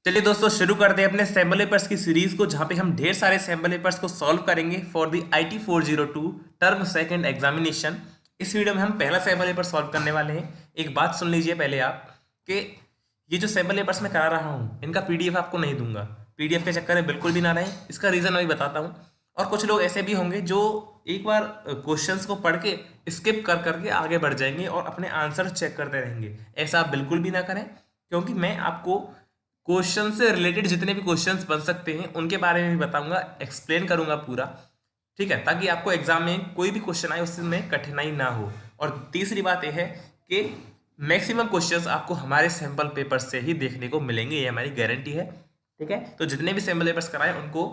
चलिए दोस्तों शुरू करते हैं अपने सैम्पल पेपर्स की सीरीज को, जहां पे हम ढेर सारे सैम्पल पेपर्स को सॉल्व करेंगे for the IT 402 term second examination. इस वीडियो में हम पहला सैम्पल पेपर सॉल्व करने वाले हैं। एक बात सुन लीजिए पहले आप कि ये जो सैम्पल पेपर्स मैं करा रहा हूँ इनका PDF आपको नहीं दूंगा। PDF के चक्कर में बिल्कुल भी ना रहे, इसका रीज़न मैं बताता हूँ। और कुछ लोग ऐसे भी होंगे जो एक बार क्वेश्चंस को पढ़ के स्किप कर करके आगे बढ़ जाएंगे और अपने आंसर चेक करते रहेंगे। ऐसा आप बिल्कुल भी ना करें, क्योंकि मैं आपको क्वेश्चन से रिलेटेड जितने भी क्वेश्चंस बन सकते हैं उनके बारे में भी बताऊंगा, एक्सप्लेन करूंगा पूरा। ठीक है, ताकि आपको एग्जाम में कोई भी क्वेश्चन आए उसमें कठिनाई ना हो। और तीसरी बात यह है कि मैक्सिमम क्वेश्चंस आपको हमारे सैंपल पेपर से ही देखने को मिलेंगे, ये हमारी गारंटी है। ठीक है, तो जितने भी सैंपल पेपर्स कराए उनको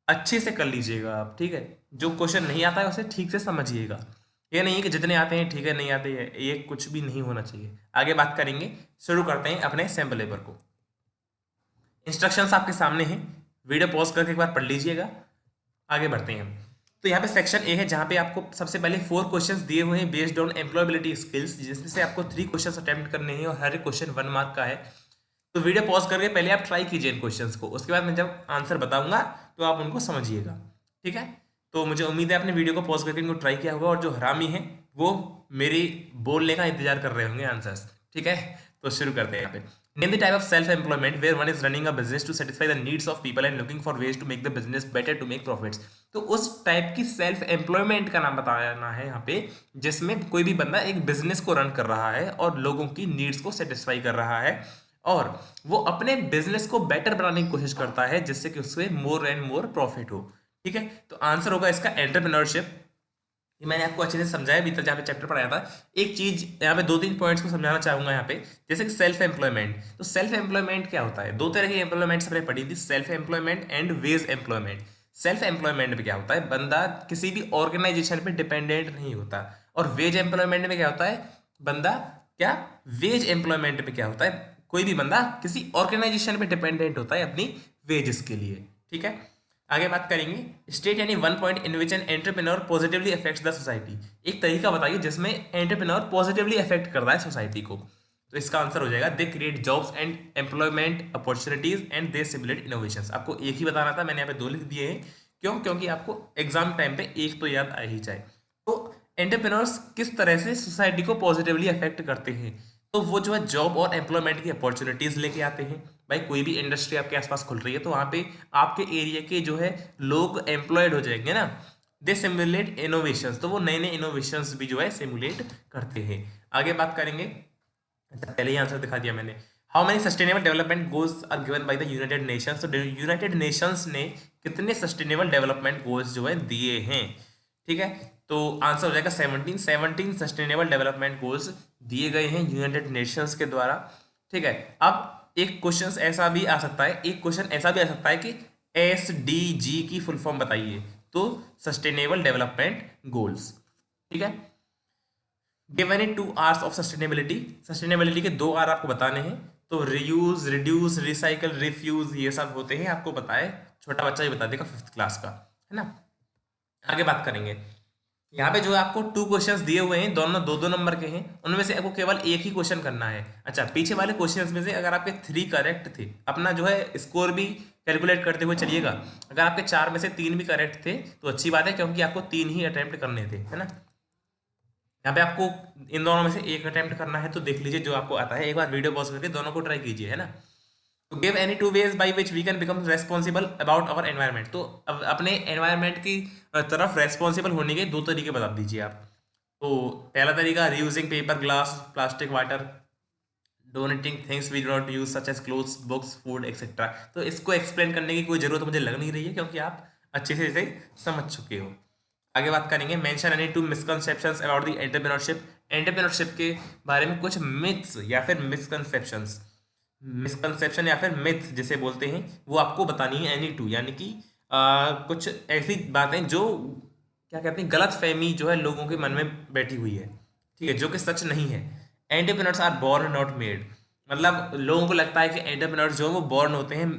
अच्छे से कर लीजिएगा आप। ठीक है, जो क्वेश्चन नहीं आता है उसे ठीक से समझिएगा। ये नहीं है कि जितने आते हैं ठीक है, नहीं आते हैं, ये कुछ भी नहीं होना चाहिए। आगे बात करेंगे, शुरू करते हैं अपने सैंपल पेपर को। इंस्ट्रक्शंस आपके सामने हैं, वीडियो पॉज करके एक बार पढ़ लीजिएगा। आगे बढ़ते हैं हम। तो यहाँ पे सेक्शन ए है, जहाँ पे आपको सबसे पहले 4 क्वेश्चंस दिए हुए हैं बेस्ड ऑन एम्प्लॉयबिलिटी स्किल्स, जिसमें से आपको 3 क्वेश्चंस अटेम्प्ट करने हैं और हर एक क्वेश्चन 1 मार्क का है। तो वीडियो पॉज करके पहले आप ट्राई कीजिए इन क्वेश्चंस को, उसके बाद मैं जब आंसर बताऊंगा तो आप उनको समझिएगा। ठीक है, तो मुझे उम्मीद है आपने वीडियो को पॉज करके इनको ट्राई किया होगा, और जो हरामी है वो मेरी बोलने का इंतजार कर रहे होंगे आंसर्स। ठीक है, तो शुरू करते हैं यहाँ पे। Name the type of self-employment where one is running a business to satisfy the needs of people and looking for ways to make the business better to make profits। तो उस टाइप की सेल्फ एम्प्लॉयमेंट का नाम बताना है यहाँ पे, जिसमें कोई भी बंदा एक बिजनेस को रन कर रहा है और लोगों की नीड्स को सेटिस्फाई कर रहा है, और वो अपने बिजनेस को बेटर बनाने की कोशिश करता है जिससे कि उससे मोर एंड मोर प्रॉफिट हो। ठीक है, तो आंसर होगा इसका एंटरप्रेन्योरशिप। ये मैंने आपको अच्छे से समझाया भी था जहाँ पे चैप्टर पढ़ाया था। एक चीज यहाँ पे 2-3 पॉइंट्स को समझाना चाहूंगा यहाँ पे, जैसे कि सेल्फ एम्प्लॉयमेंट। तो सेल्फ एम्प्लॉयमेंट क्या होता है? 2 तरह की एम्प्लॉयमेंट हमने पढ़ी थी, self employment and veg employment. Self employment में क्या होता है, बंदा किसी भी ऑर्गेनाइजेशन पे डिपेंडेंट नहीं होता। और वेज एम्प्लॉयमेंट में क्या होता है, बंदा क्या, वेज एम्प्लॉयमेंट में क्या होता है, कोई भी बंदा किसी ऑर्गेनाइजेशन पे डिपेंडेंट होता है अपनी वेजेस के लिए। ठीक है, आगे बात करेंगे। स्टेट यानी one point in which an entrepreneur positively affects the society. एक तरीका बताइए जिसमें एंटरप्रेन्योर पॉजिटिवली अफेक्ट कर रहा है सोसाइटी को। तो इसका आंसर हो जाएगा they create jobs and employment opportunities and they stimulate innovations. आपको एक ही बताना था, मैंने यहाँ पे 2 लिख दिए हैं। क्यों? क्योंकि आपको एग्जाम टाइम पे एक तो याद आ ही जाए। तो एंटरप्रेन्योर्स किस तरह से सोसाइटी को पॉजिटिवली अफेक्ट करते हैं, तो वो जो है जॉब और एम्प्लॉयमेंट की अपॉर्चुनिटीज लेके आते हैं। भाई कोई भी इंडस्ट्री आपके आसपास खुल रही है तो वहाँ पे आपके एरिया के जो है लोग एम्प्लॉयड हो जाएंगे ना। दे सिमुलेट इनोवेशंस, तो वो नए नए इनोवेशंस भी जो है सिमुलेट करते हैं। आगे बात करेंगे। अच्छा, पहले ही आंसर दिखा दिया मैंने। How many sustainable development goals are given by the United Nations. तो यूनाइटेड नेशंस ने कितने सस्टेनेबल डेवलपमेंट गोल्स जो है दिए हैं? ठीक है, तो आंसर हो जाएगा 17 सस्टेनेबल डेवलपमेंट गोल्स दिए गए हैं यूनाइटेड नेशंस के द्वारा। ठीक है, अब एक क्वेश्चन ऐसा भी आ सकता है, एक क्वेश्चन ऐसा भी आ सकता है कि SDG की फुल फॉर्म बताइए, तो सस्टेनेबल डेवलपमेंट गोल्स। ठीक है, given in 2 R's of sustainability. Sustainability के 2 R आपको बताने हैं, तो रियूज, रिड्यूस, रिसाइकल, रिफ्यूज, ये सब होते हैं, आपको पता है, छोटा बच्चा ही बता देगा 5th क्लास का, है ना। आगे बात करेंगे। यहाँ पे जो आपको 2 क्वेश्चंस दिए हुए हैं, दोनों 2-2 नंबर के हैं, उनमें से आपको केवल एक ही क्वेश्चन करना है। अच्छा, पीछे वाले क्वेश्चंस में से अगर आपके 3 करेक्ट थे, अपना जो है स्कोर भी कैलकुलेट करते हुए चलिएगा। अगर आपके 4 में से 3 भी करेक्ट थे तो अच्छी बात है, क्योंकि आपको 3 ही अटेम्प्ट करने थे, है ना। यहाँ पे आपको इन दोनों में से एक अटेम्प्ट करना है, तो देख लीजिए जो आपको आता है, एक बार वीडियो पॉज करके दोनों को ट्राई कीजिए, है ना। तो give any 2 ways by which we can become responsible about our environment। तो अब अपने एनवायरनमेंट की तरफ रेस्पॉन्सिबल होने के 2 तरीके बता दीजिए आप। तो पहला तरीका, reusing paper, glass, plastic, water, donating things we do not use such as clothes, books, food etcetera. तो इसको एक्सप्लेन करने की कोई जरूरत मुझे लग नहीं रही है, क्योंकि आप अच्छे से इसे समझ चुके हो। आगे बात करेंगे। Mention any 2 misconceptions about the entrepreneurship. Entrepreneurship के बारे में कुछ मिथ्स या फिर मिसकंसेप्शंस, मिसकंसेप्शन या फिर मिथ जिसे बोलते हैं, वो आपको बतानी है। एनी 2 यानी कि कुछ ऐसी बातें जो क्या कहते हैं, गलत फहमी जो है लोगों के मन में बैठी हुई है, ठीक है, जो कि सच नहीं है। Entrepreneurs are born not made. मतलब लोगों को लगता है कि एंटरप्रेन्योर्स जो है वो बोर्न होते हैं,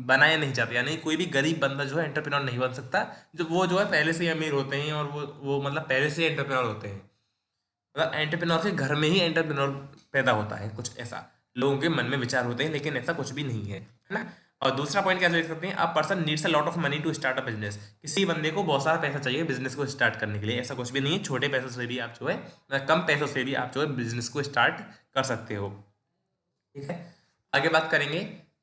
बनाए नहीं जाते। यानी कोई भी गरीब बंदा जो है एंटरप्रेन्योर नहीं बन सकता, जो वो जो है पहले से ही अमीर होते हैं, और वो मतलब पहले से एंटरप्रेन्योर होते हैं। मतलब एंटरप्रेन्योर के घर में ही एंटरप्रेन्योर पैदा होता है, कुछ ऐसा। लोगों के मन में विचार होते हैं, लेकिन ऐसा कुछ भी नहीं है ना। और दूसरा पॉइंट क्या लिख सकते हैं, a person needs a lot of money to start a business. किसी बंदे को बहुत सारा पैसा चाहिए बिजनेस को स्टार्ट करने के लिए, ऐसा कुछ भी नहीं है। छोटे पैसों से भी आप जो है, कम पैसों से भी आप जो है बिजनेस को स्टार्ट कर सकते हो। ठीक है, आगे बात करेंगे।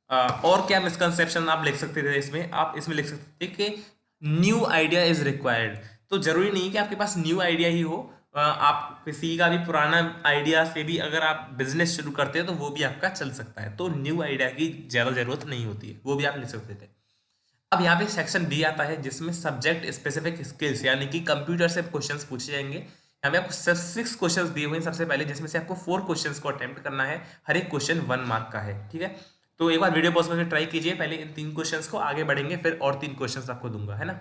और क्या मिसकंसेप्शन आप लिख सकते थे इसमें, आप इसमें लिख सकते थे कि न्यू आइडिया इज रिक्वायर्ड। तो जरूरी नहीं कि आपके पास न्यू आइडिया ही हो, आप किसी का भी पुराना आइडिया से भी अगर आप बिजनेस शुरू करते हो तो वो भी आपका चल सकता है। तो न्यू आइडिया की ज्यादा जरूरत नहीं होती है, वो भी आप लिख सकते थे। अब यहाँ पे सेक्शन डी आता है जिसमें सब्जेक्ट स्पेसिफिक स्किल्स यानी कि कंप्यूटर से क्वेश्चंस पूछे जाएंगे। यहाँ पे आपको 6 क्वेश्चंस दिए हुए हैं सबसे पहले, जिसमें से आपको 4 क्वेश्चंस को अटेम्प्ट करना है। हर एक क्वेश्चन 1 मार्क का है। ठीक है, तो एक बार वीडियो पॉज करके ट्राई कीजिए, पहले इन 3 क्वेश्चंस को, आगे बढ़ेंगे फिर और 3 क्वेश्चंस आपको दूंगा, है ना।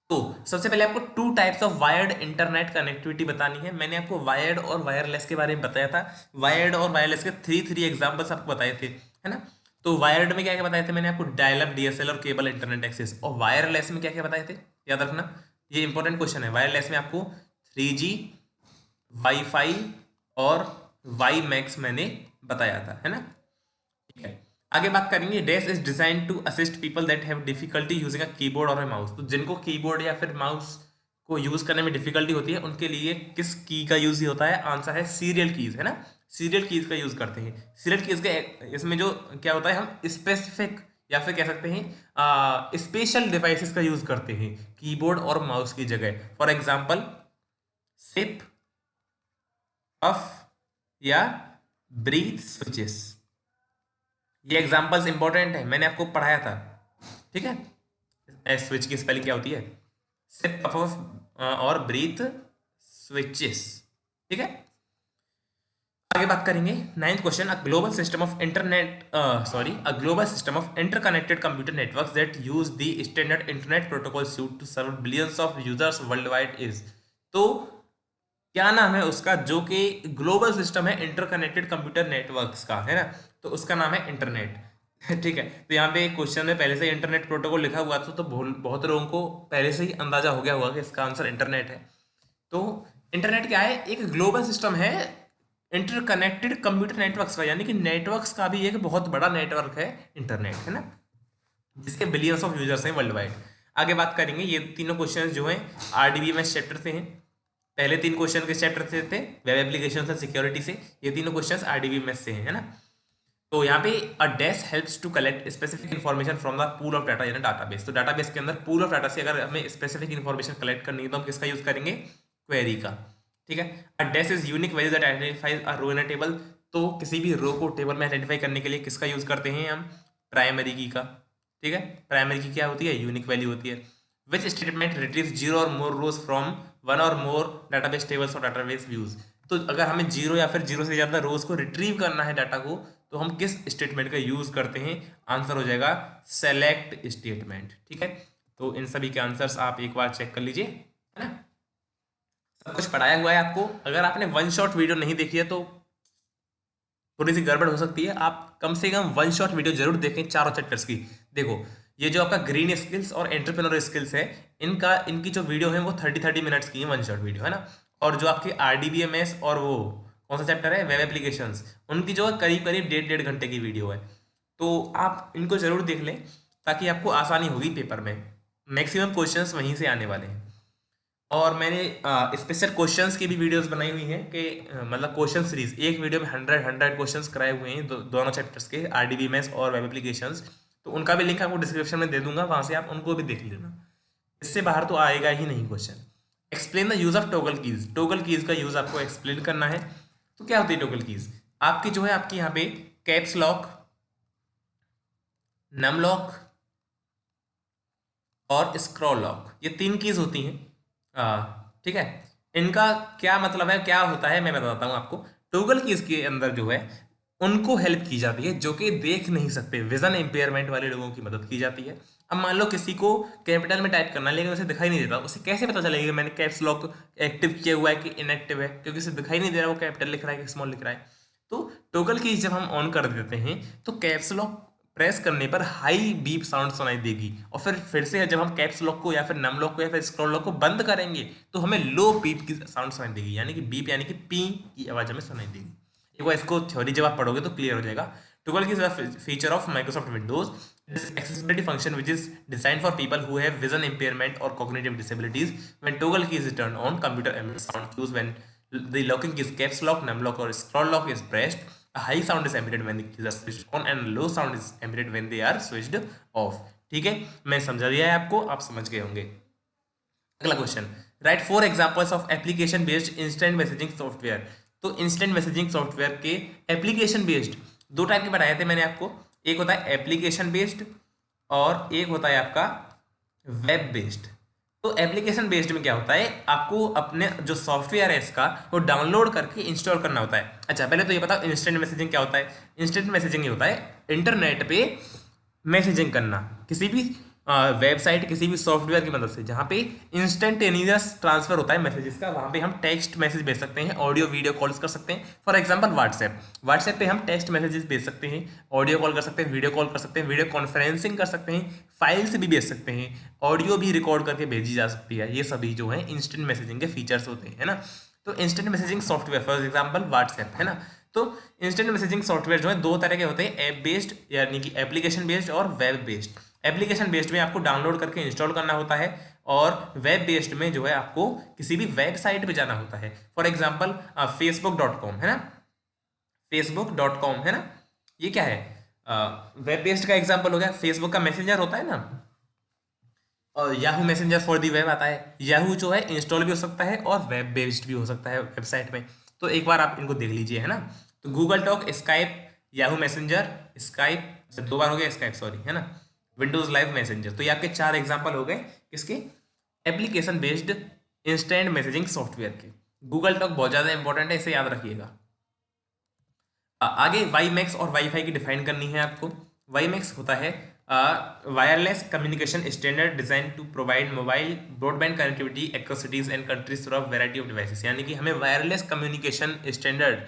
तो सबसे पहले आपको 2 types of wired internet connectivity बतानी है। मैंने आपको वायर्ड और वायरलेस के बारे में बताया था। वायर्ड और वायरलेस के 3 एग्जांपल्स आपको बताए थे, है ना। तो वायर्ड में क्या क्या बताए थे मैंने आपको, डायल अप, डीएसएल और केबल इंटरनेट एक्सेस। और वायरलेस में क्या क्या बताए थे, याद रखना, ये इंपॉर्टेंट क्वेश्चन है। वायरलेस में आपको 3G, वाईफाई और वाई मैक्स मैंने बताया था, है ना। ठीक है, आगे बात करेंगे। Dash is design to assist people that have difficulty using a keyboard और अ माउस। तो जिनको कीबोर्ड या फिर माउस को यूज करने में डिफिकल्टी होती है उनके लिए किस की का यूज होता है, आंसर है सीरियल कीज, है ना। सीरियल कीज का यूज करते हैं। सीरियल कीज का इसमें जो क्या होता है, हम स्पेसिफिक या फिर कह सकते हैं स्पेशल डिवाइसेस का यूज करते हैं कीबोर्ड और माउस की जगह। फॉर एग्जाम्पल सिप, अफ या ब्रीथ स्विचेस। ये एग्जांपल्स इंपॉर्टेंट है, मैंने आपको पढ़ाया था। ठीक है, स्विच की स्पेलिंग क्या होती है, सिप, पफ और ब्रीथ स्विचेस। ठीक है, आगे बात करेंगे। 9th question, a global system of a global system of interconnected computer networks that use the standard internet protocol suite to serve billions of users world wide is. तो क्या नाम है उसका, जो कि ग्लोबल सिस्टम है इंटरकनेक्टेड कंप्यूटर नेटवर्क्स का, है ना। तो उसका नाम है इंटरनेट। ठीक है, तो यहाँ पे क्वेश्चन में पहले से इंटरनेट प्रोटोकॉल लिखा हुआ था, तो बहुत लोगों को पहले से ही अंदाजा हो गया होगा कि इसका आंसर इंटरनेट है। तो इंटरनेट क्या है, एक ग्लोबल सिस्टम है इंटरकनेक्टेड कंप्यूटर नेटवर्क्स का, यानी कि नेटवर्क्स का भी एक बहुत बड़ा नेटवर्क है इंटरनेट, है ना, जिसके बिलियंस ऑफ यूजर्स हैं वर्ल्ड वाइड। आगे बात करेंगे, ये तीनों क्वेश्चन जो हैं RDBMS चैप्टर से हैं। पहले 3 क्वेश्चन किस चैप्टर से थे, वेब एप्लीकेशन और सिक्योरिटी से। ये तीनों क्वेश्चंस RDBMS से हैं, है ना। तो यहाँ पे a dash helps to collect specific information from the pool of data, यानी डाटाबेस। तो डाटाबेस के अंदर पूल ऑफ डाटा से अगर हमें स्पेसिफिक इन्फॉर्मेशन कलेक्ट करनी है तो हम किसका यूज करेंगे, क्वेरी का। ठीक है, a dash is unique value that identifies a row in a table. तो किसी भी रो को टेबल में आइडेंटिफाई करने के लिए किसका यूज करते हैं हम, प्राइमरी की का। ठीक है, प्राइमरी की क्या होती है, यूनिक वैल्यू होती है। विच स्टेटमेंट रिट्रीव जीरो और मोर रोज फ्रॉम वन और मोर डाटाबेस टेबल्स और डाटाबेस व्यूज। तो अगर हमें जीरो या फिर जीरो से ज्यादा रोज को रिट्रीव करना है डाटा को, तो हम किस स्टेटमेंट का यूज करते हैं, आंसर हो जाएगा सेलेक्ट स्टेटमेंट। ठीक है, तो इन सभी के आंसर्स आप एक बार चेक कर लीजिए, है ना। सब कुछ पढ़ाया हुआ है आपको। अगर आपने वन शॉट वीडियो नहीं देखी है तो थोड़ी सी गड़बड़ हो सकती है। आप कम से कम वन शॉट वीडियो जरूर देखें चारों चैप्टर्स की। देखो, ये जो आपका ग्रीन स्किल्स और एंटरप्रेन्योर स्किल्स है, इनकी जो वीडियो है वो 30 मिनट्स की है, वन शॉट वीडियो, है ना। और जो आपकी RDBMS और वो कौन सा चैप्टर है, वेब एप्लीकेशंस, उनकी जो है करीब करीब 1.5 घंटे की वीडियो है। तो आप इनको जरूर देख लें ताकि आपको आसानी होगी पेपर में। मैक्सिमम क्वेश्चंस वहीं से आने वाले हैं। और मैंने स्पेशल क्वेश्चंस की भी वीडियोस बनाई हुई हैं कि मतलब क्वेश्चन सीरीज, एक वीडियो में 100 क्वेश्चंस कराए हुए हैं दोनों चैप्टर्स के, RDBMS और वेब एप्लीकेशंस। तो उनका भी लिंक आपको डिस्क्रिप्शन में दे दूंगा, वहां से आप उनको भी देख लेना। इससे बाहर तो आएगा ही नहीं question. Explain the use of toggle keys. Toggle keys का यूज आपको एक्सप्लेन करना है। तो क्या होती है टॉगल कीज, आपकी जो है आपकी यहाँ पे कैप्स लॉक, नम लॉक और स्क्रॉल लॉक, ये 3 कीज होती हैं। ठीक है, इनका क्या मतलब है, क्या होता है, मैं बताता हूँ आपको। टॉगल कीज के अंदर जो है उनको हेल्प की जाती है जो कि देख नहीं सकते, विजन इम्पेयरमेंट वाले लोगों की मदद की जाती है। अब मान लो किसी को कैपिटल में टाइप करना है लेकिन उसे दिखाई नहीं देता, उसे कैसे पता चलेगा मैंने कैप्स लॉक एक्टिव किया हुआ है कि इनएक्टिव है, क्योंकि उसे दिखाई नहीं दे रहा वो कैपिटल लिख रहा है कि स्मॉल लिख रहा है। तो टॉगल कीज जब हम ऑन कर देते हैं तो कैप्स लॉक प्रेस करने पर हाई बीप साउंड सुनाई देगी, और फिर से जब हम कैप्स लॉक को या फिर नम लॉक को या फिर स्क्रॉल लॉक को बंद करेंगे तो हमें लो बीप की साउंड सुनाई देगी, यानी कि बीप यानी कि पी की आवाज हमें सुनाई देगी। एक बार इसको थ्योरी जब आप पढ़ोगे तो क्लियर हो जाएगा। टॉगल की is a feature of Microsoft Windows, accessibility function which is designed for people who have vision impairment or cognitive disabilities. When toggle key is turned on, computer emits sound cues. When the locking key is caps lock, num lock or scroll lock is pressed, a high sound is emitted when the keys are switched on and low sound is emitted when they are switched off. ठीक है, मैं समझा दिया है आपको, आप समझ गए होंगे। अगला question, right 4 examples of application based instant messaging software. तो इंस्टेंट मैसेजिंग सॉफ्टवेयर के एप्लीकेशन बेस्ड दो टाइप के बताए थे मैंने आपको, एक होता है एप्लीकेशन बेस्ड और एक होता है आपका वेब बेस्ड। तो एप्लीकेशन बेस्ड में क्या होता है, आपको अपने जो सॉफ्टवेयर है इसका वो डाउनलोड करके इंस्टॉल करना होता है। अच्छा पहले तो ये बताओ इंस्टेंट मैसेजिंग क्या होता है। इंस्टेंट मैसेजिंग ये होता है इंटरनेट पे मैसेजिंग करना किसी भी वेबसाइट, किसी भी सॉफ्टवेयर की मदद से, जहाँ पे इंस्टेंटेनियस ट्रांसफर होता है मैसेजेस का। वहाँ पे हम टेक्स्ट मैसेज भेज सकते हैं, ऑडियो वीडियो कॉल्स कर सकते हैं। फॉर एग्जांपल व्हाट्सएप पे हम टेक्स्ट मैसेजेस भेज सकते हैं, ऑडियो कॉल कर सकते हैं, वीडियो कॉल कर सकते हैं, वीडियो कॉन्फ्रेंसिंग कर सकते हैं, फाइल्स भी भेज सकते हैं, ऑडियो भी रिकॉर्ड करके भेजी जा सकती है। ये सभी जो है इंस्टेंट मैसेजिंग के फीचर्स होते हैं, है ना। तो instant messaging software for example WhatsApp, है ना। तो इंस्टेंट मैसेजिंग सॉफ्टवेयर जो है दो तरह के होते हैं, ऐप बेस्ड यानी कि एप्लीकेशन बेस्ड और वेब बेस्ड। एप्लीकेशन बेस्ड में आपको डाउनलोड करके इंस्टॉल करना होता है और वेब बेस्ड में जो है आपको किसी भी वेबसाइट पे जाना होता है। फॉर एग्जांपल facebook.com, है ना, facebook.com, है ना, ये क्या है, वेब बेस्ड का एग्जांपल हो गया। फेसबुक का मैसेंजर होता है ना, और Yahoo messenger for the web आता है। याहू जो है इंस्टॉल भी हो सकता है और वेब बेस्ड भी हो सकता है वेबसाइट में। तो एक बार आप इनको देख लीजिए, है ना। तो Google talk, Skype, Yahoo messenger, Skype, दो बार हो गया स्काइप, सॉरी, है ना, विंडोज लाइव मैसेंजर। तो ये आपके 4 एग्जांपल हो गए किसके, application based instant messaging software के। गूगल टॉक बहुत ज़्यादा इंपॉर्टेंट है, इसे याद रखिएगा। आगे वाईमैक्स और वाईफाई की डिफाइन करनी है आपको। वाईमैक्स होता है wireless communication standard design to provide mobile broadband connectivity across cities and countries through a variety of devices. यानी कि हमें वायरलेस कम्युनिकेशन स्टैंडर्ड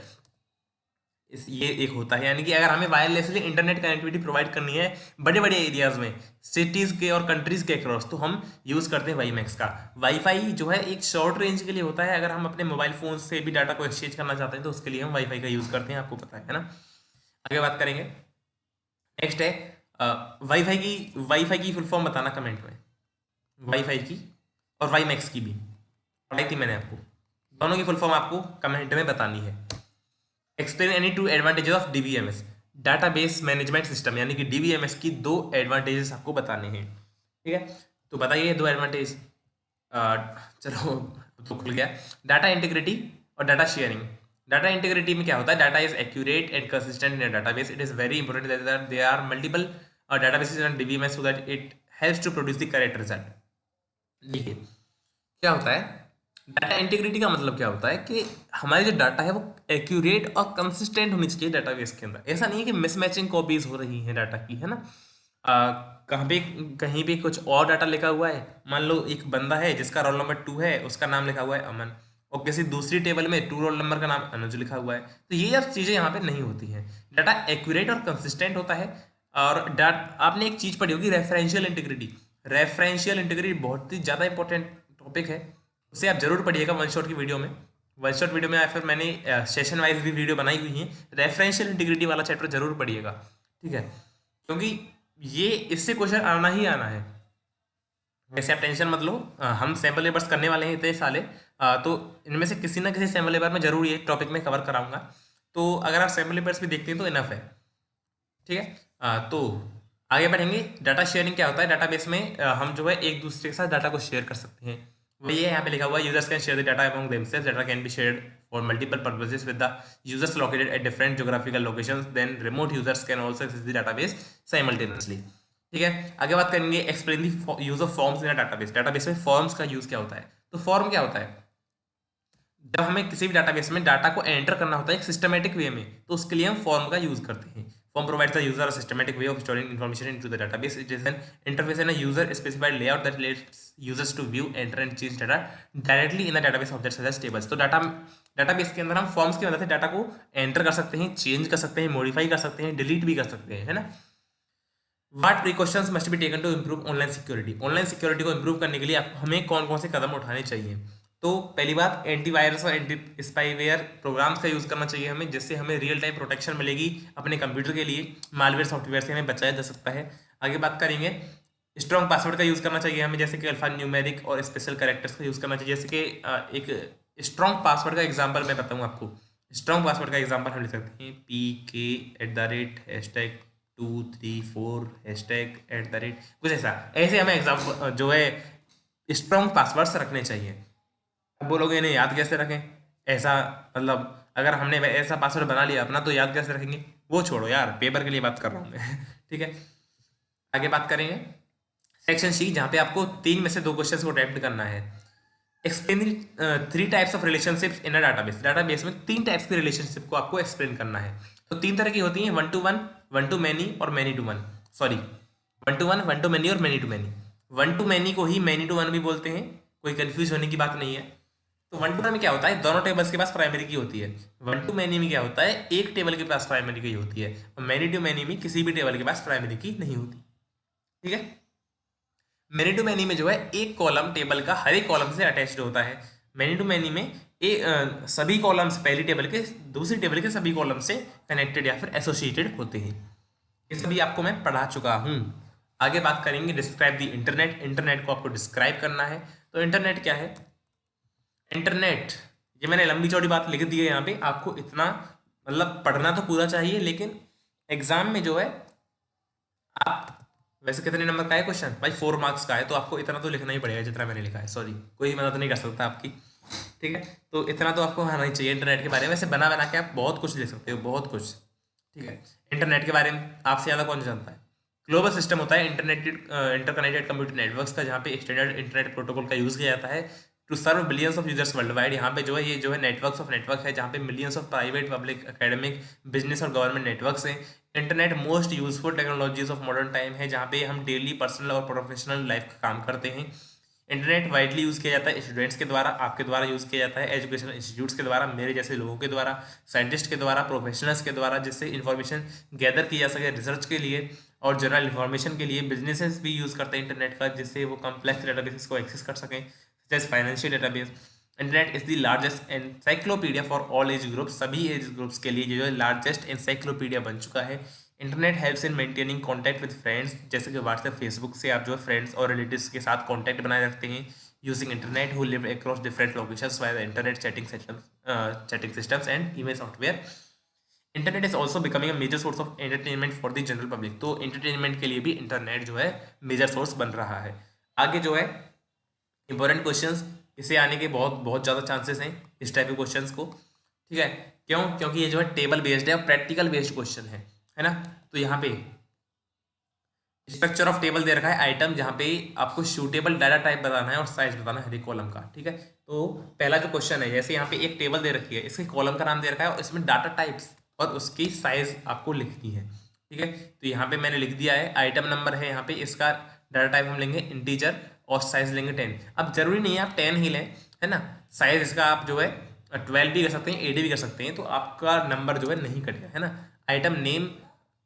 ये एक होता है, यानी कि अगर हमें वायरलेसली इंटरनेट कनेक्टिविटी प्रोवाइड करनी है बड़े बड़े एरियाज में, सिटीज़ के और कंट्रीज़ के अक्रॉस, तो हम यूज़ करते हैं वाईमैक्स का। वाईफाई जो है एक शॉर्ट रेंज के लिए होता है, अगर हम अपने मोबाइल फ़ोन से भी डाटा को एक्सचेंज करना चाहते हैं तो उसके लिए हम वाईफाई का यूज़ करते हैं, आपको पता है ना। आगे बात करेंगे, नेक्स्ट है वाईफाई की फुल फॉर्म बताना कमेंट में, वाईफाई की और वाईमैक्स की भी पढ़ाई थी मैंने आपको, दोनों की फुल फॉर्म आपको कमेंट में बतानी है। Explain any 2 advantages of DBMS, database management system, यानी कि डीबीएमएस की 2 एडवांटेजेस आपको बताने हैं, ठीक है। तो बताइए 2 एडवांटेज। चलो तो खुल गया, डाटा इंटीग्रिटी और डाटा शेयरिंग। डाटा इंटीग्रिटी में क्या होता है, data is accurate and consistent in a database. It is very important that there are multiple databases on DBMS so that it helps to produce the correct result। देखिए क्या होता है, data integrity का मतलब क्या होता है कि हमारी जो डाटा है वो एक्यूरेट और कंसिस्टेंट होनी चाहिए डाटाबेस के अंदर। ऐसा नहीं है कि मिसमैचिंग कॉपीज हो रही हैं डाटा की, है ना। कहीं भी कुछ और डाटा लिखा हुआ है, मान लो एक बंदा है जिसका रोल नंबर 2 है, उसका नाम लिखा हुआ है अमन, और किसी दूसरी टेबल में 2 रोल नंबर का नाम अनुज लिखा हुआ है, तो ये सब चीज़ें यहाँ पे नहीं होती हैं। डाटा एक्यूरेट और कंसिस्टेंट होता है। और आपने एक चीज़ पढ़ी होगी रेफरेंशियल इंटीग्रिटी। रेफरेंशियल इंटीग्रिटी बहुत ही ज़्यादा इंपॉर्टेंट टॉपिक है, उसे आप जरूर पढ़िएगा वन शॉट की वीडियो में। वन शॉट वीडियो में या फिर मैंने सेशन वाइज भी वीडियो बनाई हुई है, रेफरेंशियल इंटीग्रिटी वाला चैप्टर जरूर पढ़िएगा, ठीक है, क्योंकि ये इससे क्वेश्चन आना ही आना है। वैसे आप टेंशन मत लो, हम सैम्पल पेपर्स करने वाले हैं इतने साले, तो इनमें से किसी ना किसी सैम्पल पेपर में जरूर ये टॉपिक में कवर कराऊंगा। तो अगर आप सैम्पल पेपर्स भी देखते हैं तो इनफ है, ठीक है। तो आगे बढ़ेंगे। डाटा शेयरिंग क्या होता है, डाटाबेस में हम जो है एक दूसरे के साथ डाटा को शेयर कर सकते हैं। वही है यहाँ पे लिखा हुआ है, users can share the data among themselves, data can be shared for multiple purposes with the users located at different geographical locations, then remote users can also access the database simultaneously, ठीक है। आगे बात करेंगे explain the use of forms in a database. Database में forms का use क्या होता है। तो फॉर्म क्या होता है, जब हमें किसी भी डाटाबेस में डाटा को एंटर करना होता है एक सिस्टमेटिक वे में, तो उसके लिए हम फॉर्म का यूज करते हैं। Form provides the user a systematic way of storing information into the database. It is an interface and a user-specified layout that lets users to view, enter, and change data directly in the database objects such as tables. तो database के अंदर हम forms की मदद से data को enter कर सकते हैं, चेंज कर सकते हैं, मॉडिफाई कर सकते हैं, डिलीट भी कर सकते हैं, है ना। What precautions must be taken to improve online security. Online security को इम्प्रूव करने के लिए हमें कौन कौन से कदम उठाने चाहिए। तो पहली बात, एंटीवायरस और एंटी स्पाईवेयर प्रोग्राम्स का यूज़ करना चाहिए हमें, जिससे हमें रियल टाइम प्रोटेक्शन मिलेगी अपने कंप्यूटर के लिए, मालवेयर सॉफ्टवेयर से हमें बचाया जा सकता है। आगे बात करेंगे, स्ट्रॉन्ग पासवर्ड का यूज़ करना चाहिए हमें, जैसे कि अल्फा न्यूमेरिक और स्पेशल कैरेक्टर्स का यूज़ करना चाहिए। जैसे कि एक स्ट्रॉन्ग पासवर्ड का एग्जाम्पल मैं बताऊँ आपको। स्ट्रॉन्ग पासवर्ड का एग्जाम्पल हम लिख सकते हैं PK@#234#, कुछ ऐसा। ऐसे हमें एग्जाम्पल जो है स्ट्रॉन्ग पासवर्ड्स रखने चाहिए। अब बोलोगे नहीं याद कैसे रखें, ऐसा मतलब अगर हमने ऐसा पासवर्ड बना लिया अपना तो याद कैसे रखेंगे, वो छोड़ो यार, पेपर के लिए बात कर रहा हूँ मैं ठीक है। आगे बात करेंगे सेक्शन सी, जहाँ पे आपको 3 में से 2 क्वेश्चंस को अटेम्प्ट करना है। Explain 3 types of relationships in a database. Database में 3 टाइप्स की रिलेशनशिप को आपको एक्सप्लेन करना है। तो 3 तरह की होती हैं, 1 to 1, 1 to many और many to 1। Sorry, 1 to 1, 1 to many और many to many। 1 to many को ही many to 1 भी बोलते हैं, कोई कंफ्यूज होने की बात नहीं है। तो 1 to 1 में क्या होता है, दोनों टेबल्स के पास प्राइमरी की होती है। 1 to many में क्या होता है, एक टेबल के पास प्राइमरी की होती है। और many to many में किसी भी टेबल के पास प्राइमरी की नहीं होती। ठीक है। मैनी टू मैनी में जो है एक कॉलम टेबल का हर एक कॉलम से अटैच्ड होता है। मैनी टू मैनी में सभी कॉलम्स पहली टेबल के दूसरी टेबल के सभी कॉलम से कनेक्टेड या फिर एसोसिएटेड होते हैं। ये सभी आपको मैं पढ़ा चुका हूँ। आगे बात करेंगे डिस्क्राइब द इंटरनेट। इंटरनेट को आपको डिस्क्राइब करना है। तो इंटरनेट क्या है, इंटरनेट, ये मैंने लंबी चौड़ी बात लिख दी है यहाँ पे, आपको इतना मतलब पढ़ना तो पूरा चाहिए, लेकिन एग्जाम में जो है आप, वैसे कितने नंबर का है क्वेश्चन भाई, 4 मार्क्स का है, तो आपको इतना तो लिखना ही पड़ेगा जितना मैंने लिखा है। सॉरी, कोई मदद नहीं कर सकता आपकी। ठीक है, तो इतना तो आपको आना ही चाहिए इंटरनेट के बारे में। वैसे बना बना के आप बहुत कुछ लिख सकते हो, बहुत कुछ। ठीक है, इंटरनेट के बारे में आपसे ज़्यादा कौन जानता है। ग्लोबल सिस्टम होता है इंटरकनेक्टेड कंप्यूटर नेटवर्क्स का, जहाँ पे स्टैंडर्ड इंटरनेट प्रोटोकॉल का यूज़ किया जाता है to serve billions of users world wide. यहाँ पे जो है ये जो है नेटवर्क्स ऑफ नेटवर्क है, जहाँ पे millions of private, public, academic, business और गवर्नमेंट नेटवर्क्स हैं। Internet most useful technologies of modern time है, जहाँ पे हम डेली पर्सनल और प्रोफेशनल लाइफ का काम करते हैं। इंटरनेट वाइडली यूज़ किया जाता है स्टूडेंट्स के द्वारा, आपके द्वारा यूज़ किया जाता है, एजुकेशनल इंस्टीट्यूट्स के द्वारा, मेरे जैसे लोगों के द्वारा, साइंटिस्ट के द्वारा, प्रोफेशनल्स के द्वारा, जिससे इन्फॉर्मेशन गैदर की जा सके रिसर्च के लिए और जनरल इन्फॉर्मेशन के लिए। बिजनेसेस भी यूज़ करते हैं इंटरनेट का, जिससे वो कम्प्लेक्स डेटाबेसेस को एक्सेस कर सकें, जैसे financial database. Internet is the largest encyclopedia for all age groups. सभी एज ग्रुप्स के लिए जो है लार्जेस्ट एनसाइक्लोपीडिया बन चुका है। Internet helps in maintaining contact with friends, जैसे कि व्हाट्सएप, फेसबुक से आप जो है फ्रेंड्स और रिलेटिव्स के साथ कॉन्टैक्ट बनाए रखते हैं using internet, who live across different locations via internet chatting systems and email software. Internet is also becoming a major source of entertainment for the general public. तो एंटरटेनमेंट के लिए भी इंटरनेट जो है मेजर सोर्स बन रहा है। आगे जो है इंपॉर्टेंट क्वेश्चंस, इसे आने के बहुत बहुत ज़्यादा चांसेस हैं इस टाइप के क्वेश्चंस को। ठीक है, क्यों, क्योंकि ये जो है टेबल बेस्ड है और प्रैक्टिकल बेस्ड क्वेश्चन है ना। तो यहाँ पे स्ट्रक्चर ऑफ टेबल दे रखा है आइटम, जहाँ पे आपको सूटेबल डाटा टाइप बताना है और साइज बताना है हर एक कॉलम का। ठीक है, तो पहला जो क्वेश्चन है, जैसे यहाँ पे एक टेबल दे रखी है, इसके कॉलम का नाम दे रखा है और इसमें डाटा टाइप्स और उसकी साइज आपको लिखनी है। ठीक है, तो यहाँ पे मैंने लिख दिया है, आइटम नंबर है यहाँ पे, इसका डाटा टाइप हम लेंगे इंटीजर और साइज लेंगे 10। अब जरूरी नहीं है आप 10 ही लें, है ना। साइज इसका आप जो है 12 भी कर सकते हैं, 8 भी कर सकते हैं, तो आपका नंबर जो है नहीं कटेगा, है ना। आइटम नेम,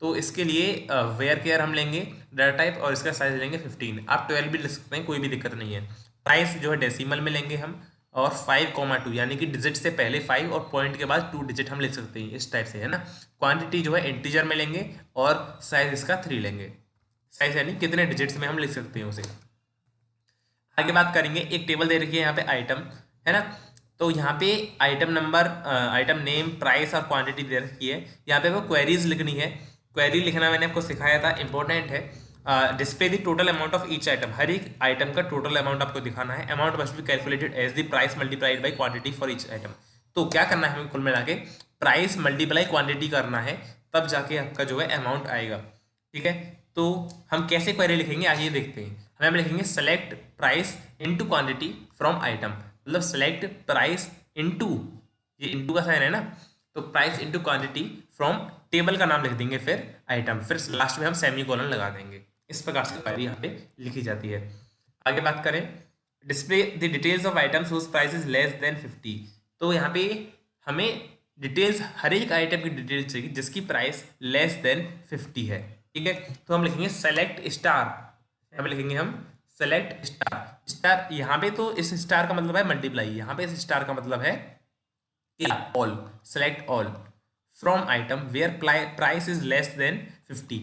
तो इसके लिए वेयर केयर हम लेंगे डाटा टाइप और इसका साइज लेंगे 15। आप 12 भी ले सकते हैं, कोई भी दिक्कत नहीं है। प्राइस जो है डेसिमल में लेंगे हम, और 5,2 यानी कि डिजिट से पहले 5 और पॉइंट के बाद 2 डिजिट हम ले सकते हैं, इस टाइप से, है ना। क्वांटिटी जो है इंटीजर में लेंगे और साइज इसका 3 लेंगे। साइज यानी कितने डिजिट्स में हम लिख सकते हैं उसे। आगे बात करेंगे, एक टेबल दे रखी है यहाँ पे आइटम, है ना। तो यहाँ पे item number, item name, price और क्वांटिटी दे रखी है। यहाँ पे वो क्वेरीज लिखनी है। क्वेरी लिखना मैंने आपको सिखाया था, इंपॉर्टेंट है। Display the total amount of each item, हर एक आइटम का टोटल अमाउंट आपको दिखाना है। Amount must be calculated as the price multiplied by quantity for each item. तो क्या करना है हमें, कुल मिला के प्राइस मल्टीप्लाई क्वांटिटी करना है, तब जाके आपका जो है अमाउंट आएगा। ठीक है, तो हम कैसे क्वेरी लिखेंगे आइए देखते हैं। हमें लिखेंगे select price into quantity from item, मतलब सेलेक्ट प्राइस इनटू, ये इनटू का साइन है ना, तो price into quantity from table का नाम लिख देंगे, फिर आइटम, फिर लास्ट में हम सेमी कोलन लगा देंगे। इस प्रकार से क्वेरी यहाँ पे लिखी जाती है। आगे बात करें, display the details of items whose price is less than 50। तो यहाँ पे हमें डिटेल्स, हर एक आइटम की डिटेल्स चाहिए जिसकी प्राइस लेस देन 50 है। ठीक है, तो हम लिखेंगे सेलेक्ट स्टार, यहाँ पे लिखेंगे हम सेलेक्ट स्टार, स्टार यहाँ पे तो इस स्टार का मतलब है मल्टीप्लाई, यहाँ पे इस स्टार का मतलब है all, select all from item where price is less than 50।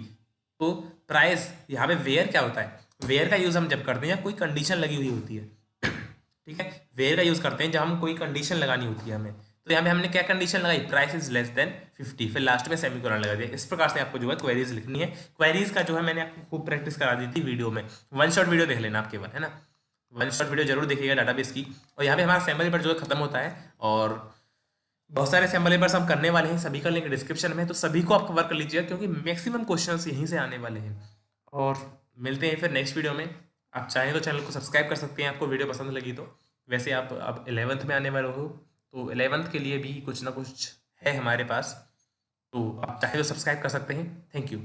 तो प्राइस यहाँ पे वेयर क्या होता है, वेयर का यूज हम जब करते हैं कोई कंडीशन लगी हुई होती है, ठीक है, वेयर का यूज करते हैं जब हम कोई कंडीशन लगानी होती है हमें। तो यहाँ पे हमने क्या कंडीशन लगाई, प्राइस इज लेस देन 50, फिर लास्ट में सेमीकोलन लगा दिया। इस प्रकार से आपको जो है क्वेरीज लिखनी है। क्वेरीज का जो है मैंने आपको खूब प्रैक्टिस करा दी थी वीडियो में, वन शॉट वीडियो देख लेना आप केवल, है ना, वन शॉट वीडियो जरूर देखिएगा डाटाबेस की। और यहाँ पे हमारा सैम्पल पेपर जो है खत्म होता है, और बहुत सारे सैम्पल पेपर्स हम करने वाले हैं, सभी का लिंक डिस्क्रिप्शन में, तो सभी को आप कवर कर लीजिएगा क्योंकि मैक्सिमम क्वेश्चंस यहीं से आने वाले हैं। और मिलते हैं फिर नेक्स्ट वीडियो में। आप चाहें तो चैनल को सब्सक्राइब कर सकते हैं, आपको वीडियो पसंद लगी तो। वैसे आप अब 11th में आने वाले हो, तो 11th के लिए भी कुछ ना कुछ है हमारे पास, तो आप चाहे तो सब्सक्राइब कर सकते हैं। Thank you.